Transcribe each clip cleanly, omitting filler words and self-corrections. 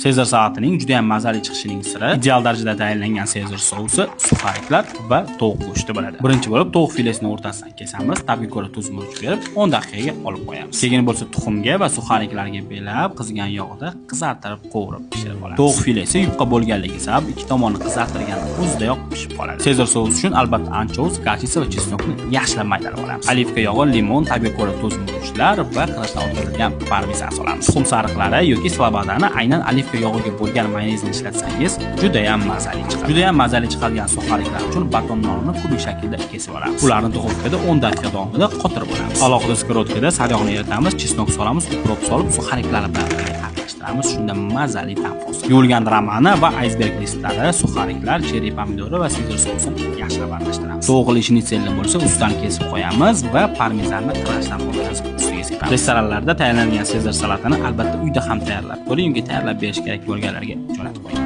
Sezar salatining juda ham mazali chiqishining siri ideal darajada tayyorlangan Sezar sousi, suxariklar va tovuq go'shti bo'ladi. Birinchi bo'lib tovuq filesini o'rtasidan kesamiz, tabga ko'ra tuz murch berib 10 daqiqaga olib qo'yamiz. Keyin bo'lsa tuxumga va suxariklarga belab, qizigan yog'da qizartirib, qovurib pishirib olamiz. Tovuq filesi yupqa bo'lganligi sabab ikki tomonni qizartirgan o'zidayoq pishib qoladi. Sezar sousi uchun albatta anchovs, garchisa va chesnokni yaxshilab maydalab olamiz. Olivka yog'i, limon, tabga ko'ra tuz murchlar va qirishdan o'tkazilgan parmezan solamiz. Tuxum sariqlari yoki slobodani aynan olivka yog'iga bo'lgan mayonezni ishlatsangiz juda ham mazali chiqadi. Juda ham mazali chiqadigan suxariklar uchun baton nonni kubik shaklda kesib olamiz. Ularni duxovkada 10 daqiqa davomida qotirib olamiz. Alohida skorotkada sariyog'ni eritamiz, chesnok solamiz, ukrop solib suxariklarni bilan aralashtiramiz. Shunda mazali ta'm hosil. Yuvilgan romana va aysberg listlari, suxariklar, cheri pomidori va sezar sousini yaxshilab aralashtiramiz. Tovuqli shnitselni bo'lsa ustidan kesib qo'yamiz va parmezanni qirashdan o'tkazib ustiga sepamiz. Restoranlarda tayyorlangan sezar salatini albatta uyda ham tayyorlab ko'ring, yoki tayyorlab berish kerak bo'lganlarga jo'natib qo'ying.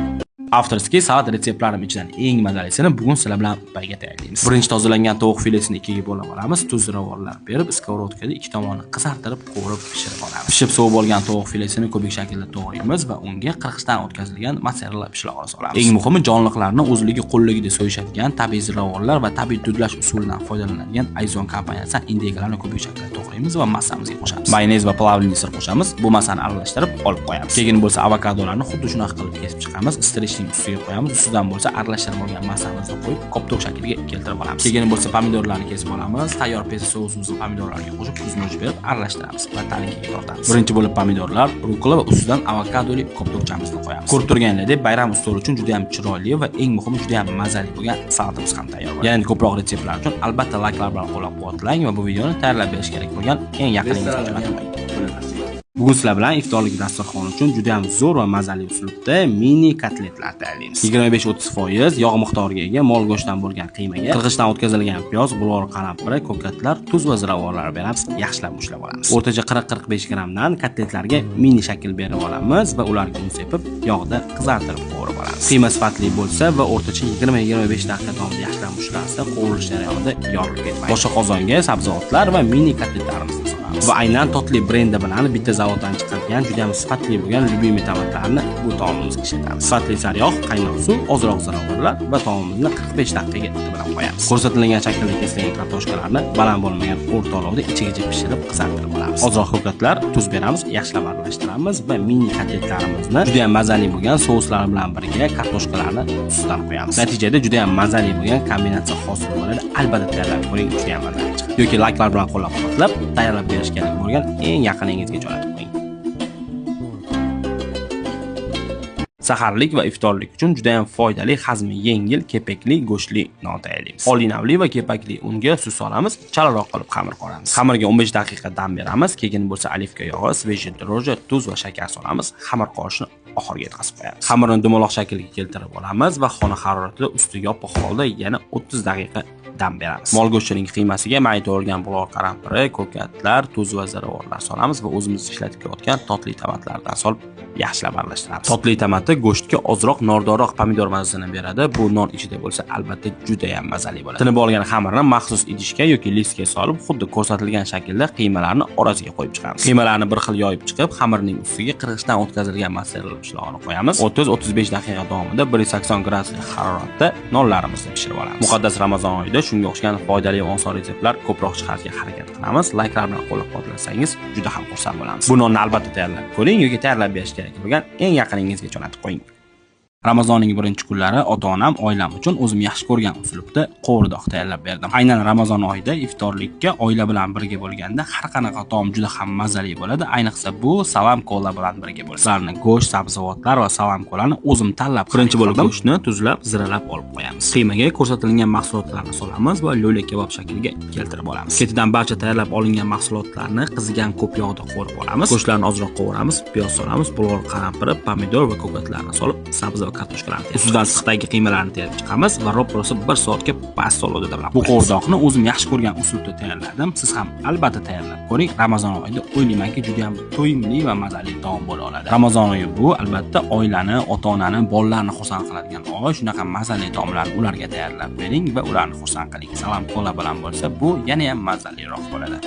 Avtorskiy salat retseptlarim ichidan eng mazalisini bugun sizlar bilan birga tayyorlaymiz. Birinchi tozalangan tovuq filesini ikkiga bo'lib olamiz. Tuz, ravorlar berib, skоворodkada ikki tomonni qizartirib, qovurib pishirib olamiz. Pishib sovib olgan tovuq filesini kubik shaklda to'g'raymiz va unga qirg'ichdan o'tkazilgan mozzarella pishloqni solamiz. Eng muhimi jonliqlarni o'zligi qo'lligida so'yishadigan tabiiy ziravorlar va tabiiy dudlash usulidan foydalanadigan Aizon kompaniyasidan indeykalarni kubik shaklda to'g'raymiz va massamizga qo'shamiz. Mayonez va plavli sir qo'shamiz. Bu massani aralashtirib olib qo'yamiz. Keyin bo'lsa avokadolarni xuddi shunaqa qilib kesib chiqamiz. Ustiga qo'yamiz. Ustidan bo'lsa aralashtirib olgan massamizni qo'yib, koptok shakliga keltirib olamiz. Keyin bo'lsa pomidorlarni kesib olamiz. Tayyor pesta sousimizni pomidorlarga qo'shib, tuz murch berib aralashtiramiz va talinkaga tortamiz. Birinchi bo'lib pomidorlar, rukola va ustidan avokadoli koptokchamizni qo'yamiz. Ko'rib turganlaridek, bayram ustoli uchun juda ham chiroyli va eng muhimi juda ham mazali bo'lgan salatimiz ham tayyor bo'ladi. Yana ko'proq retseptlar uchun albatta layklar bilan qo'llab-quvvatlang va bu videoni tayyorlab berish kerak bo'lgan eng yaqiningizga jo'natib qo'ying. Bugun sizlar bilan iftorlik dasturxoni uchun juda ham zo'r va mazali uslubda mini kotletlar tayyorlaymiz. 25-30% yog' miqdoriga ega mol go'shtidan bo'lgan qiymaga qirg'ichdan o'tkazilgan piyoz, bulg'or qalampiri, ko'katlar, tuz va ziravorlar berib yaxshilab mushlab olamiz. O'rtacha 40-45 grammdan kotletlarga mini shakl berib olamiz va ularga un sepib, yog'da qizartirib qovurib olamiz. Qiyma sifatli bo'lsa va o'rtacha 20-25 daqiqa davomida yaxshilab mushlansa, qovurish jarayonida yorilib ketmaydi. Boshqa qozonga sabzavotlar va mini kotletlarimizni va aynan totli brendi bilan bitta zavoddan chiqadigan juda ham sifatli bo'lgan lyubimiy tomatlarni bu taomimizga ishlatamiz. Sifatli sariyog', qaynoq suv, ozroq ziravorlar va taomimizni 45 daqiqaga itti bilan qo'yamiz. Ko'rsatilgan shaklda kesilgan kartoshkalarni baland bo'lmagan o'rta olovda ichigacha pishirib qizartirib olamiz. Ozroq ko'katlar, tuz beramiz, yaxshilab aralashtiramiz va mini kotletlarimizni juda ham mazali bo'lgan souslar bilan birga kartoshkalarni ustidan qo'yamiz. Natijada juda ham mazali bo'lgan kombinatsiya hosil bo'ladi. Albatta tayyorlab ko'ring, juda ham mazali chiqadi. Yoki layklar bilan qo'llab-quvvatlab tayyorlab berish kerak bo'lgan eng yaqiningizga jo'natib qo'ying. Saharlik va iftorlik uchun juda ham foydali, hazmi yengil, kepakli, go'shtli non tayyorlaymiz. Oliy navli va kepakli unga suv solamiz, chalaroq qilib xamir qoramiz. Xamirga 15 daqiqa dam beramiz. Keyin bo'lsa olivka yog'i, svejiy dro'ji, tuz va shakar solamiz. Xamir qorishni oxirga yetkazib qo'yamiz. Xamirni dumaloq shaklga keltirib olamiz va xona haroratida usti yopiq holda yana 30 daqiqa dam beramiz. Mol go'shtining qiymasiga may to'g'ralgan bulg'or qalampiri, ko'katlar, tuz va ziravorlar solamiz va o'zimiz ishlatib kelayotgan totli tomatlardan solib yaxshilab aralashtiramiz. Totli tomati go'shtga ozroq nordonroq pomidor mazasini beradi. Bu non ichida bo'lsa albatta juda ham mazali bo'ladi. Tinib olgan xamirni maxsus idishga yoki listga solib, xuddi ko'rsatilgan shaklda qiymalarni orasiga qo'yib chiqamiz. Qiymalarni bir xil yoyib chiqib, xamirning ustiga qirg'ichdan o'tkazilgan mozzarella pishloqni qo'yamiz. 30-35 daqiqa davomida 180 gradus haroratda nonlarimizni pishirib olamiz. Muqaddas Ramazon oyida shunga o'xshagan foydali va oson retseptlar ko'proq chiqarishga harakat qilamiz. Layklar bilan qo'llab-quvvatlasangiz juda ham xursand bo'lamiz. Bu nonni albatta tayyorlab ko'ring yoki tayyorlab berish kerak bo'lgan eng yaqiningizga jo'natib qo'ying. Ramazonning birinchi kunlari ota-onam oilam uchun o'zim yaxshi ko'rgan uslubda qovurdoq tayyorlab berdim. Aynan Ramazon oyida iftorlikka oila bilan birga bo'lganda har qanaqa taom juda ham mazali bo'ladi. Ayniqsa bu salam kola bilan birga bo'lsa. Ularni go'sht, sabzavotlar va salam kolani o'zim tanlab, birinchi bo'lib go'shtni tuzlab, ziralab olib qo'yamiz. Qiymaga ko'rsatilgan mahsulotlarni solamiz va lo'li kabob shakliga keltirib olamiz. Ketidan barcha tayyorlab olingan mahsulotlarni qizigan ko'p yog'da qovurib olamiz. Go'shtlarni ozroq qovuramiz, piyoz solamiz, bulg'or qalampiri, pomidor va ko'katlarni solib, sabzi va kartoshkalarni ustidan sixdagi qiymalarni terib chiqamiz va ro'p-ro'sa 1 soatga past olovda damlab qo'yamiz. Bu qovurdoqni o'zim yaxshi ko'rgan uslubda tayyorladim. Siz ham albatta tayyorlab ko'ring. Ramazon oyida o'ylaymanki juda ham to'yimli va mazali taom bo'la oladi. Ramazon oyi bu albatta oilani, ota-onani, bolalarni xursand qiladigan oy. Shunaqa mazali taomlarni ularga tayyorlab bering va ularni xursand qiling. Salam kola bilan bo'lsa, bu yana ham mazaliroq bo'ladi.